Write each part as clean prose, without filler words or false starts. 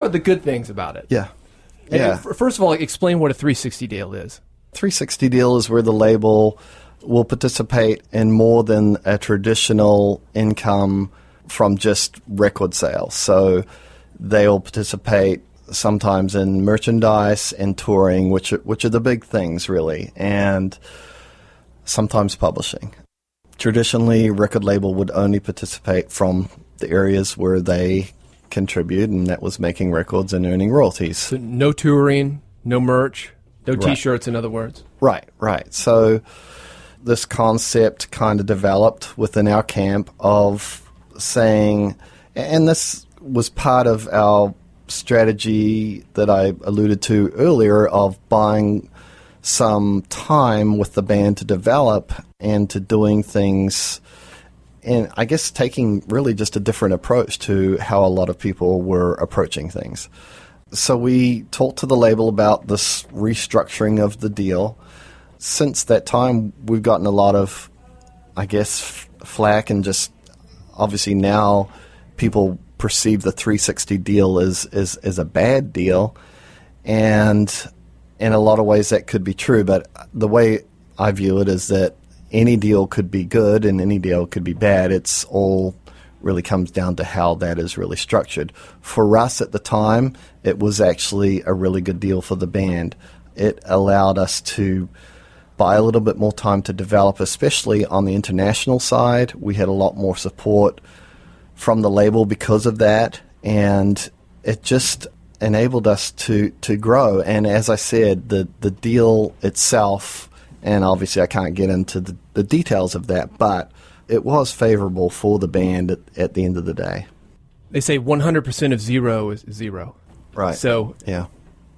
about the good things about it. Yeah. And first of all, explain what a 360 deal is. 360 deal is where the label will participate in more than a traditional income from just record sales. So they'll participate sometimes in merchandise and touring, which are the big things, really, and sometimes publishing. Traditionally, record label would only participate from the areas where they contribute, and that was making records and earning royalties. So no touring, no merch, no Right. T-shirts, in other words. Right. So this concept kind of developed within our camp of saying, and this was part of our strategy that I alluded to earlier of buying some time with the band to develop and to doing things, and I guess taking really just a different approach to how a lot of people were approaching things. So we talked to the label about this restructuring of the deal. Since that time, we've gotten a lot of, I guess, flack, and just obviously now people perceive the 360 deal as a bad deal, and in a lot of ways that could be true, but the way I view it is that any deal could be good and any deal could be bad. It's all really comes down to how that is really structured. For us at the time, it was actually a really good deal for the band. It allowed us to buy a little bit more time to develop, especially on the international side. We had a lot more support from the label because of that, and it just enabled us to grow. And as I said, the deal itself, and obviously I can't get into the details of that, but it was favorable for the band at the end of the day. They say 100% of zero is zero. Right. So yeah.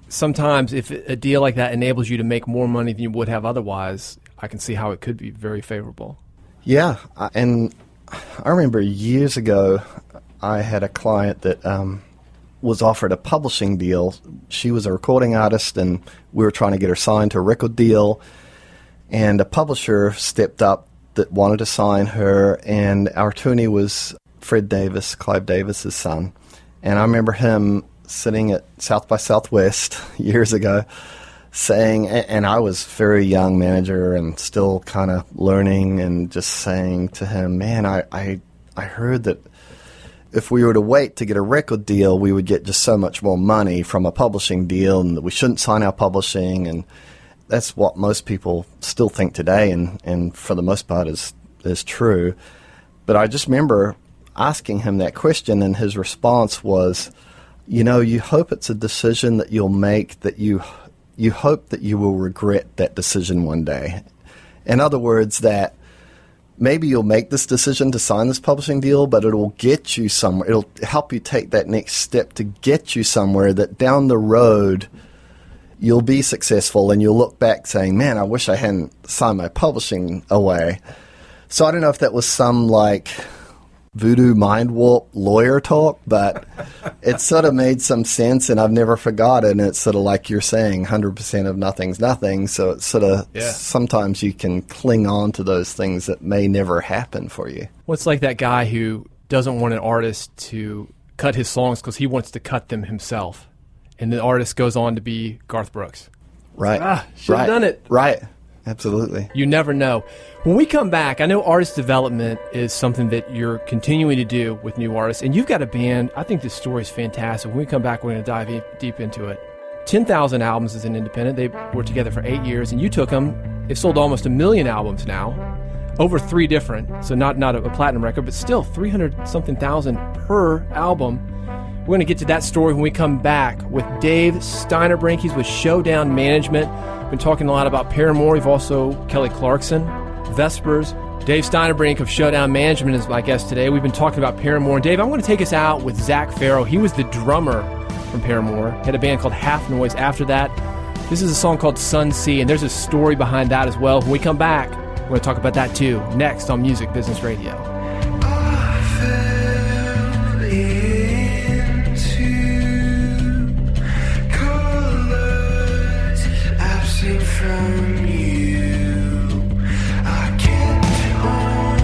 Sometimes if a deal like that enables you to make more money than you would have otherwise, I can see how it could be very favorable. Yeah, and I remember years ago I had a client that was offered a publishing deal. She was a recording artist, and we were trying to get her signed to a record deal, and a publisher stepped up that wanted to sign her, and our attorney was Fred Davis, Clive Davis's son. And I remember him sitting at South by Southwest years ago saying, and I was a very young manager and still kind of learning, and just saying to him, man, I heard that if we were to wait to get a record deal, we would get just so much more money from a publishing deal, and that we shouldn't sign our publishing. And that's what most people still think today, and for the most part is true. But I just remember asking him that question, and his response was, you hope it's a decision that you'll make that you hope that you will regret that decision one day. In other words, that maybe you'll make this decision to sign this publishing deal, but it'll get you somewhere. It'll help you take that next step to get you somewhere that down the road you'll be successful, and you'll look back saying, man, I wish I hadn't signed my publishing away. So I don't know if that was some voodoo mind warp lawyer talk, but it sort of made some sense, and I've never forgotten. It's sort of like you're saying, 100% of nothing's nothing. So it's sort of sometimes you can cling on to those things that may never happen for you. Well, it's like that guy who doesn't want an artist to cut his songs because he wants to cut them himself. And the artist goes on to be Garth Brooks. Right. Should have done it. Right. Absolutely. You never know. When we come back, I know artist development is something that you're continuing to do with new artists, and you've got a band. I think this story is fantastic. When we come back, we're going to dive deep into it. 10,000 albums as an independent. They were together for 8 years, and you took them. They've sold almost 1 million albums now, over 3 different, so not a platinum record, but still 300-something thousand per album. We're going to get to that story when we come back with Dave Steunebrink. He's with Showdown Management. Been talking a lot about Paramore. We've also Kelly Clarkson, Vespers. Dave Steunebrink of Showdown Management is my guest today. We've been talking about Paramore. Dave, I want to take us out with Zach Farrow. He was the drummer from Paramore. Had a band called Half Noise after that. This is a song called Sun Sea, and there's a story behind that as well. When we come back, we're going to talk about that too, next on Music Business Radio. From you, I kept on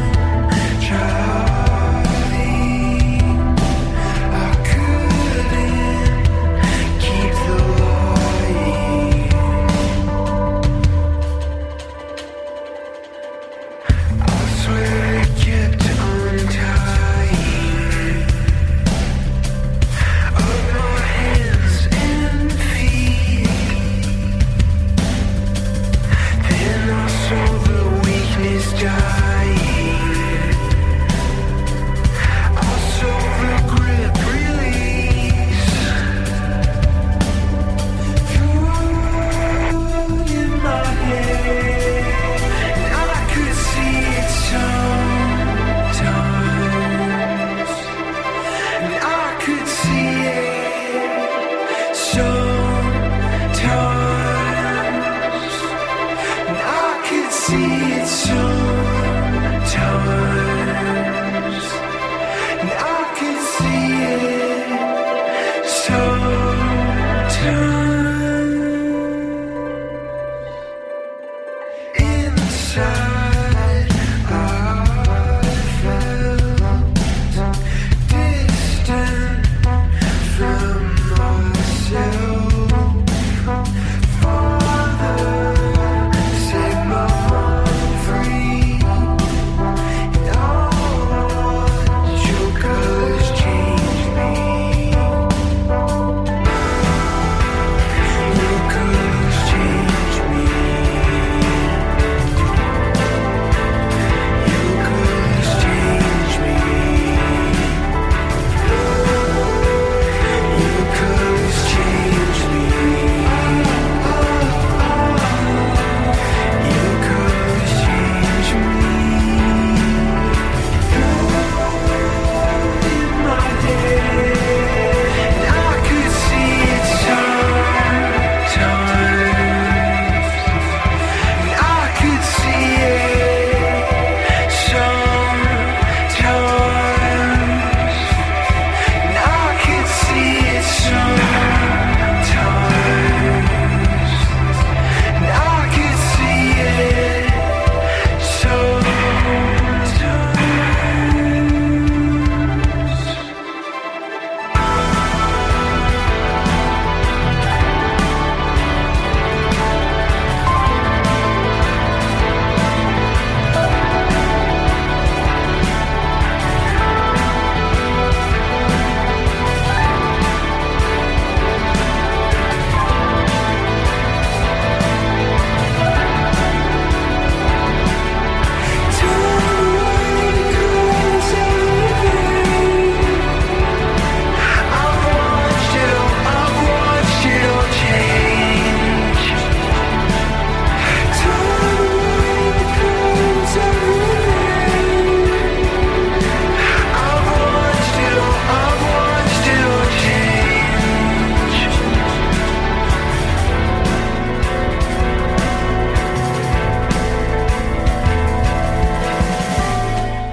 trying. I couldn't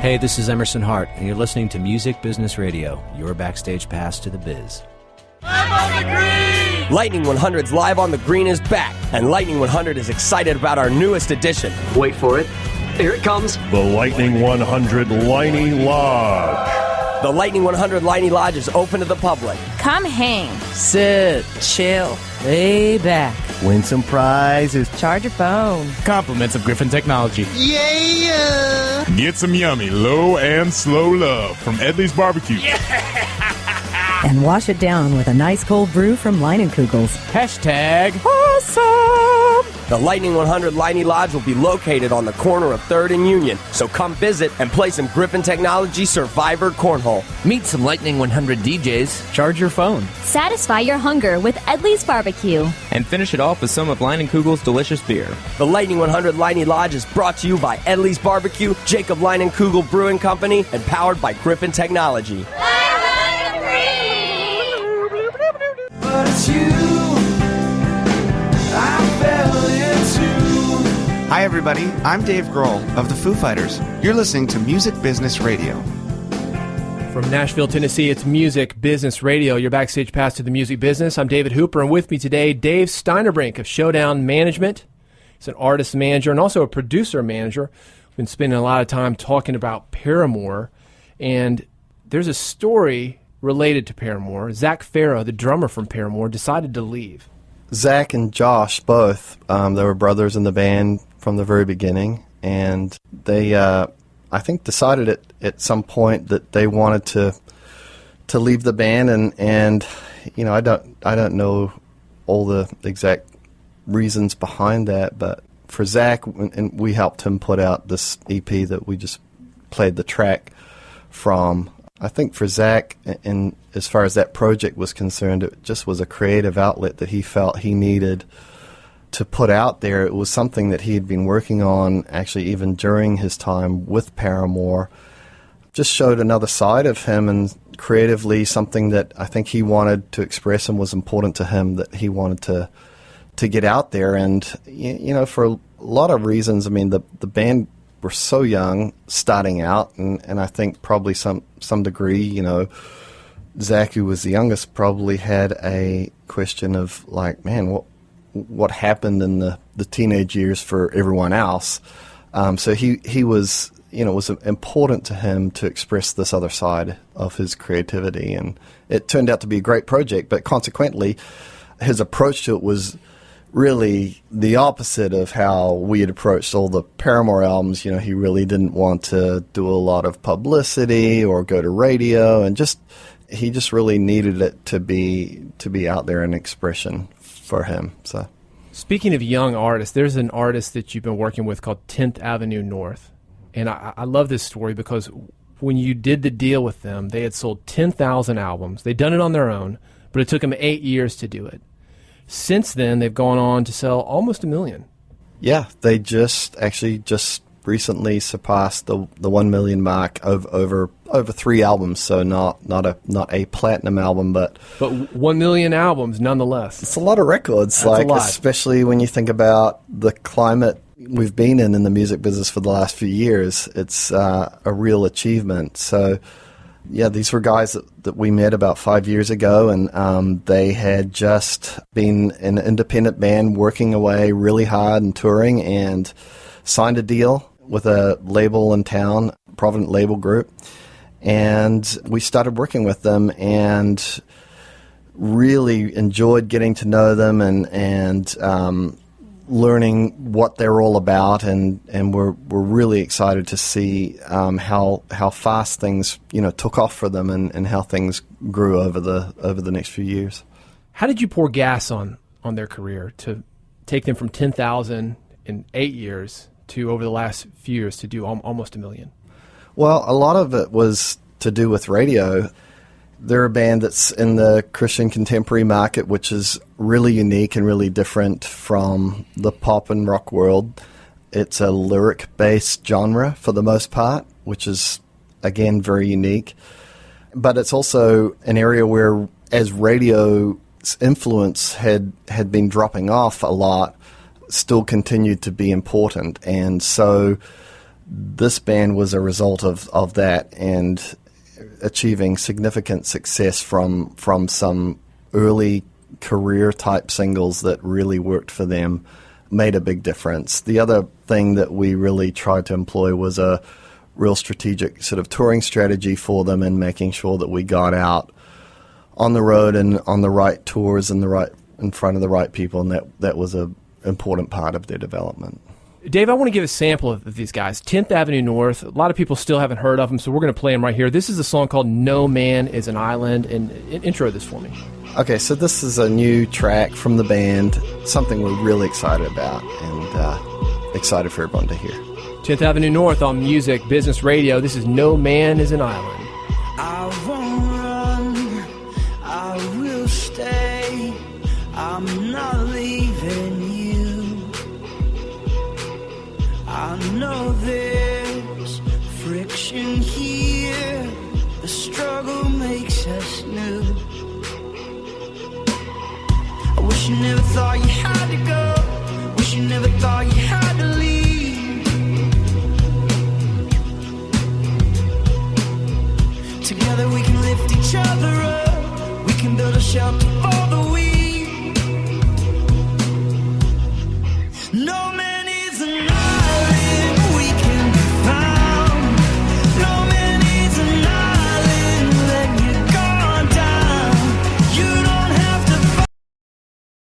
Hey, this is Emerson Hart, and you're listening to Music Business Radio, your backstage pass to the biz. Lightning 100's Live on the Green is back, and Lightning 100 is excited about our newest edition. Wait for it. Here it comes. The Lightning 100 Liney Lodge. The Lightning 100 Liney Lodge is open to the public. Come hang. Sit, chill, lay back. Win some prizes. Charge your phone. Compliments of Griffin Technology. Yeah! Get some yummy, low and slow love from Edley's Barbecue. And wash it down with a nice cold brew from Leinenkugel's. Hashtag awesome! The Lightning 100 Liney Lodge will be located on the corner of 3rd and Union, so come visit and play some Griffin Technology Survivor Cornhole. Meet some Lightning 100 DJs. Charge your phone. Satisfy your hunger with Edley's Barbecue. And finish it off with some of Leinenkugel's delicious beer. The Lightning 100 Liney Lodge is brought to you by Edley's Barbecue, Jacob Leinenkugel Brewing Company, and powered by Griffin Technology. But it's you I fell into. Hi, everybody. I'm Dave Grohl of the Foo Fighters. You're listening to Music Business Radio. From Nashville, Tennessee, it's Music Business Radio, your backstage pass to the music business. I'm David Hooper, and with me today, Dave Steunebrink of Showdown Management. He's an artist manager and also a producer manager. We've been spending a lot of time talking about Paramore, and there's a story related to Paramore. Zach Farrow, the drummer from Paramore, decided to leave. Zach and Josh both, they were brothers in the band from the very beginning, and they, I think, decided at some point that they wanted to leave the band, and you know, I don't know all the exact reasons behind that, but for Zach, and we helped him put out this EP that we just played the track from. I think for Zach, and as far as that project was concerned, it just was a creative outlet that he felt he needed to put out there. It was something that he had been working on actually even during his time with Paramore. Just showed another side of him, and creatively something that I think he wanted to express and was important to him that he wanted to get out there. And, you know, for a lot of reasons, I mean, the band were so young starting out, and I think probably some degree, you know, Zach, who was the youngest, probably had a question of like, man, what happened in the teenage years for everyone else? So he was, you know, it was important to him to express this other side of his creativity, and it turned out to be a great project, but consequently his approach to it was really the opposite of how we had approached all the Paramore albums. You know, he really didn't want to do a lot of publicity or go to radio, and he just really needed it to be out there, an expression for him. So, speaking of young artists, there's an artist that you've been working with called 10th Avenue North, and I love this story because when you did the deal with them, they had sold 10,000 albums. They'd done it on their own, but it took them 8 years to do it. Since then, they've gone on to sell almost 1 million. Yeah, they just recently surpassed the 1 million mark of over 3 albums. So not a platinum album, but 1 million albums nonetheless. It's a lot of records. That's a lot. Especially when you think about the climate we've been in the music business for the last few years. It's a real achievement. So. Yeah, these were guys that we met about 5 years ago, and they had just been an independent band working away really hard and touring, and signed a deal with a label in town, Provident Label Group, and we started working with them and really enjoyed getting to know them and learning what they're all about, and we're really excited to see how fast things, you know, took off for them, and how things grew over the next few years. How did you pour gas on their career to take them from 10,000 in 8 years to over the last few years to do almost 1 million? Well, a lot of it was to do with radio. They're a band that's in the Christian contemporary market, which is really unique and really different from the pop and rock world. It's a lyric-based genre for the most part, which is, again, very unique. But it's also an area where, as radio's influence had been dropping off a lot, still continued to be important. And so this band was a result of that, and achieving significant success from some early career-type singles that really worked for them made a big difference. The other thing that we really tried to employ was a real strategic sort of touring strategy for them, and making sure that we got out on the road and on the right tours and in front of the right people, and that was an important part of their development. Dave, I want to give a sample of these guys. 10th Avenue North. A lot of people still haven't heard of them, so we're going to play them right here. This is a song called No Man is an Island, and intro this for me. Okay, so this is a new track from the band, something we're really excited about, and excited for everyone to hear. 10th Avenue North on Music Business Radio. This is No Man is an Island. I won't run, I will stay, I'm not leaving you. I know there's friction here, the struggle makes us new. I wish you never thought you had to go, wish you never thought you had to leave. Together we can lift each other up, we can build a shelter for